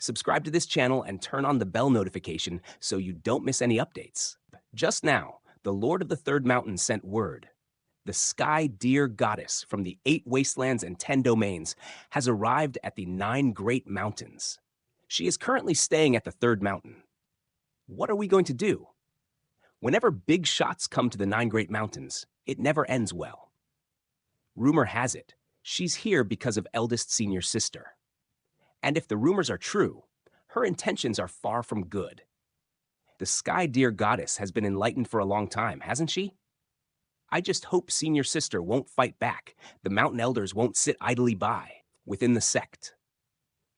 Subscribe to this channel and turn on the bell notification so you don't miss any updates. Just now, the Lord of the Third Mountain sent word. The sky deer goddess from the 8 wastelands and 10 domains has arrived at the 9 great mountains. She is currently staying at the third mountain. What are we going to do? Whenever big shots come to the 9 great mountains, it never ends well. Rumor has it, she's here because of eldest senior sister. And if the rumors are true, her intentions are far from good. The sky deer goddess has been enlightened for a long time, hasn't she? I just hope senior sister won't fight back. The mountain elders won't sit idly by. Within the sect,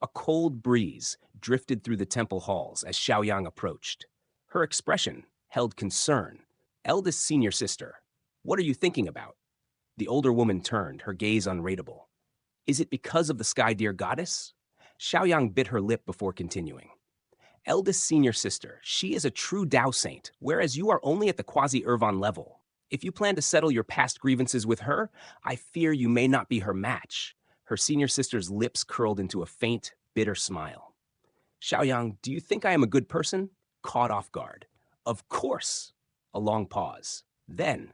a cold breeze drifted through the temple halls as Xiaoyang approached. Her expression held concern. Eldest senior sister, what are you thinking about? The older woman turned, her gaze unreadable. Is it because of the sky deer goddess? Xiaoyang bit her lip before continuing. Eldest senior sister, she is a true Dao saint, whereas you are only at the quasi-Irvan level. If you plan to settle your past grievances with her, I fear you may not be her match. Her senior sister's lips curled into a faint, bitter smile. Xiaoyang, do you think I am a good person? Caught off guard. Of course. A long pause. Then,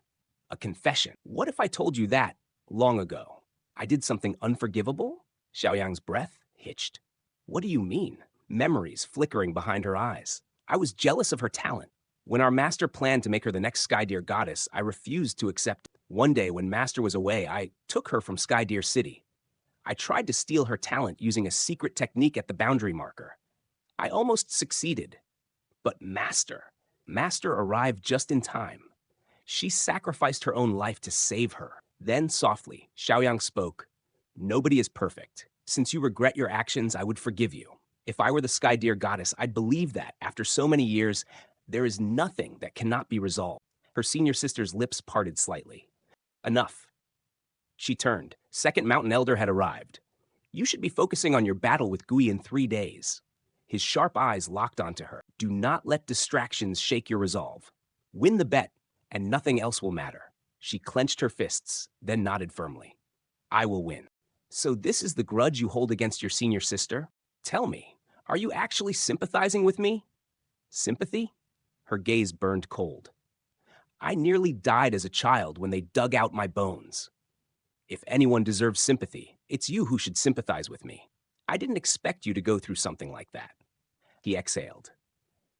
a confession. What if I told you that, long ago, I did something unforgivable? Xiaoyang's breath hitched. What do you mean? Memories flickering behind her eyes. I was jealous of her talent. When our master planned to make her the next Sky Deer goddess, I refused to accept it. One day, when master was away, I took her from Sky Deer City. I tried to steal her talent using a secret technique at the boundary marker. I almost succeeded. But Master arrived just in time. She sacrificed her own life to save her. Then softly, Xiaoyang spoke. Nobody is perfect. Since you regret your actions, I would forgive you. If I were the Sky Deer goddess, I'd believe that, after so many years, there is nothing that cannot be resolved. Her senior sister's lips parted slightly. Enough. She turned. Second Mountain Elder had arrived. You should be focusing on your battle with Gui in 3 days. His sharp eyes locked onto her. Do not let distractions shake your resolve. Win the bet, and nothing else will matter. She clenched her fists, then nodded firmly. I will win. So this is the grudge you hold against your senior sister? Tell me, are you actually sympathizing with me? Sympathy? Her gaze burned cold. I nearly died as a child when they dug out my bones. If anyone deserves sympathy, it's you who should sympathize with me. I didn't expect you to go through something like that. He exhaled.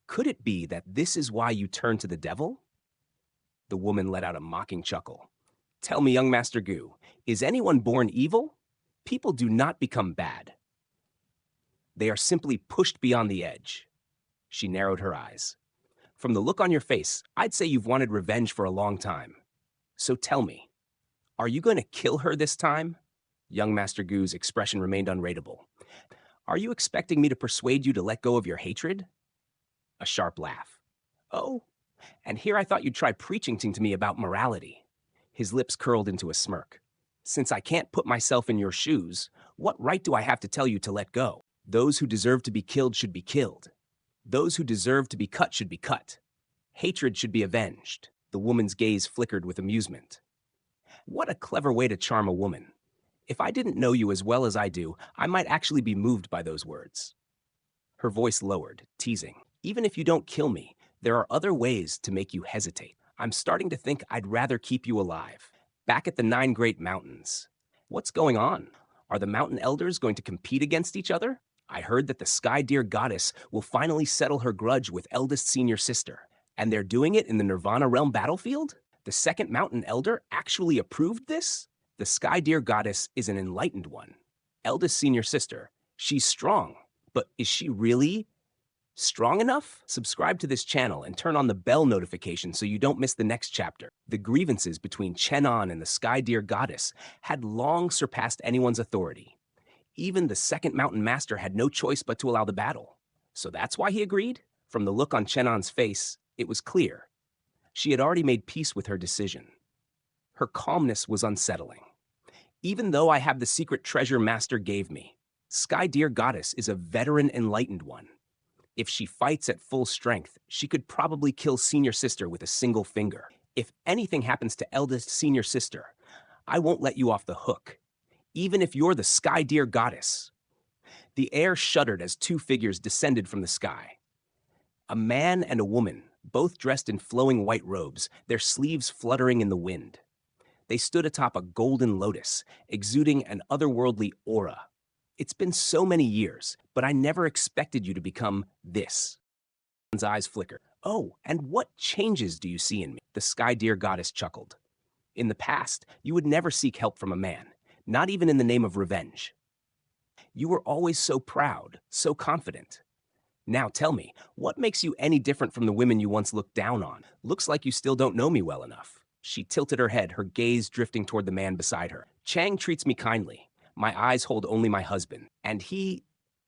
Could it be that this is why you turned to the devil? The woman let out a mocking chuckle. Tell me, young Master Gu, is anyone born evil? People do not become bad. They are simply pushed beyond the edge. She narrowed her eyes. From the look on your face, I'd say you've wanted revenge for a long time. So tell me, are you going to kill her this time? Young Master Gu's expression remained unreadable. Are you expecting me to persuade you to let go of your hatred? A sharp laugh. Oh, and here I thought you'd try preaching to me about morality. His lips curled into a smirk. Since I can't put myself in your shoes, what right do I have to tell you to let go? Those who deserve to be killed should be killed. Those who deserve to be cut should be cut. Hatred should be avenged. The woman's gaze flickered with amusement. What a clever way to charm a woman. If I didn't know you as well as I do, I might actually be moved by those words. Her voice lowered, teasing. Even if you don't kill me, there are other ways to make you hesitate. I'm starting to think I'd rather keep you alive. Back at the 9 great mountains. What's going on? Are the mountain elders going to compete against each other? I heard that the Sky Deer goddess will finally settle her grudge with eldest senior sister. And they're doing it in the Nirvana realm battlefield? The second mountain elder actually approved this? The Sky Deer goddess is an enlightened one. Eldest senior sister, she's strong, but is she really strong enough? Subscribe to this channel and turn on the bell notification so you don't miss the next chapter. The grievances between Chenon and the Sky Deer goddess had long surpassed anyone's authority. Even the second mountain master had no choice but to allow the battle. So that's why he agreed? From the look on Chenon's face, it was clear. She had already made peace with her decision. Her calmness was unsettling. Even though I have the secret treasure master gave me, Sky Deer goddess is a veteran enlightened one. If she fights at full strength, she could probably kill senior sister with a single finger. If anything happens to eldest senior sister, I won't let you off the hook, even if you're the Sky Deer goddess. The air shuddered as two figures descended from the sky. A man and a woman, both dressed in flowing white robes, their sleeves fluttering in the wind. They stood atop a golden lotus, exuding an otherworldly aura. It's been so many years, but I never expected you to become this. His eyes flickered. Oh, and what changes do you see in me? The sky deer goddess chuckled. In the past, you would never seek help from a man, not even in the name of revenge. You were always so proud, so confident. Now tell me, what makes you any different from the women you once looked down on? Looks like you still don't know me well enough. She tilted her head, her gaze drifting toward the man beside her. Chang treats me kindly. My eyes hold only my husband, and he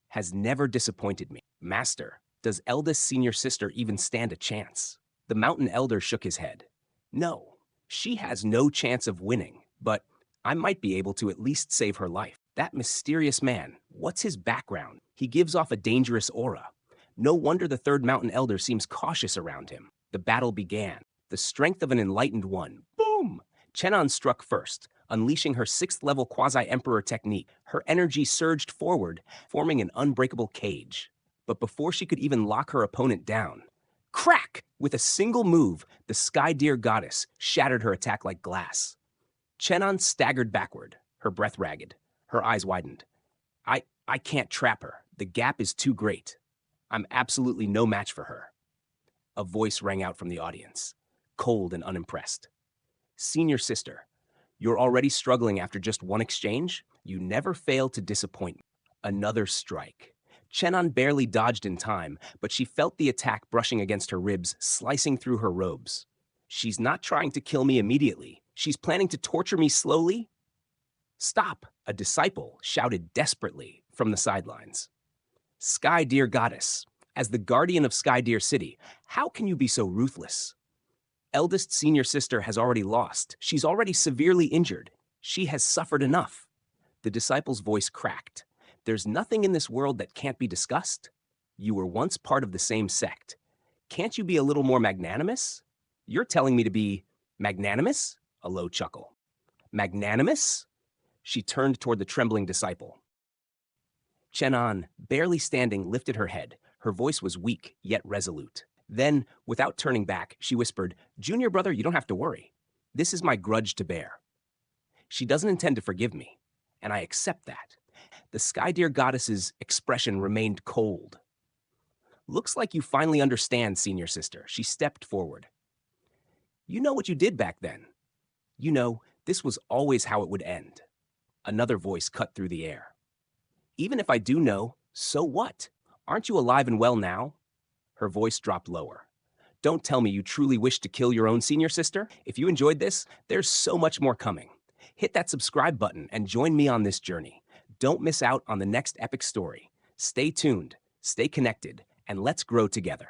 has never disappointed me. Master, does eldest senior sister even stand a chance? The mountain elder shook his head. No, she has no chance of winning, but I might be able to at least save her life. That mysterious man, what's his background? He gives off a dangerous aura. No wonder the third mountain elder seems cautious around him. The battle began. The strength of an enlightened one. Boom! Chenan struck first, unleashing her 6th-level quasi-emperor technique. Her energy surged forward, forming an unbreakable cage. But before she could even lock her opponent down, crack! With a single move, the sky deer goddess shattered her attack like glass. Chenan staggered backward, her breath ragged. Her eyes widened. I can't trap her. The gap is too great. I'm absolutely no match for her. A voice rang out from the audience, cold and unimpressed. Senior sister, you're already struggling after just one exchange? You never fail to disappoint me. Another strike. Chenan barely dodged in time, but she felt the attack brushing against her ribs, slicing through her robes. She's not trying to kill me immediately. She's planning to torture me slowly. Stop, a disciple shouted desperately from the sidelines. Sky Deer Goddess, as the guardian of Sky Deer City, how can you be so ruthless? Eldest senior sister has already lost. She's already severely injured. She has suffered enough. The disciple's voice cracked. There's nothing in this world that can't be discussed. You were once part of the same sect. Can't you be a little more magnanimous? You're telling me to be magnanimous? A low chuckle. Magnanimous? She turned toward the trembling disciple. Chenan, barely standing, lifted her head. Her voice was weak, yet resolute. Then, without turning back, she whispered, Junior brother, you don't have to worry. This is my grudge to bear. She doesn't intend to forgive me, and I accept that. The Sky Deer Goddess's expression remained cold. Looks like you finally understand, senior sister. She stepped forward. You know what you did back then. You know, this was always how it would end. Another voice cut through the air. Even if I do know, so what? Aren't you alive and well now? Her voice dropped lower. Don't tell me you truly wish to kill your own senior sister. If you enjoyed this, there's so much more coming. Hit that subscribe button and join me on this journey. Don't miss out on the next epic story. Stay tuned, stay connected, and let's grow together.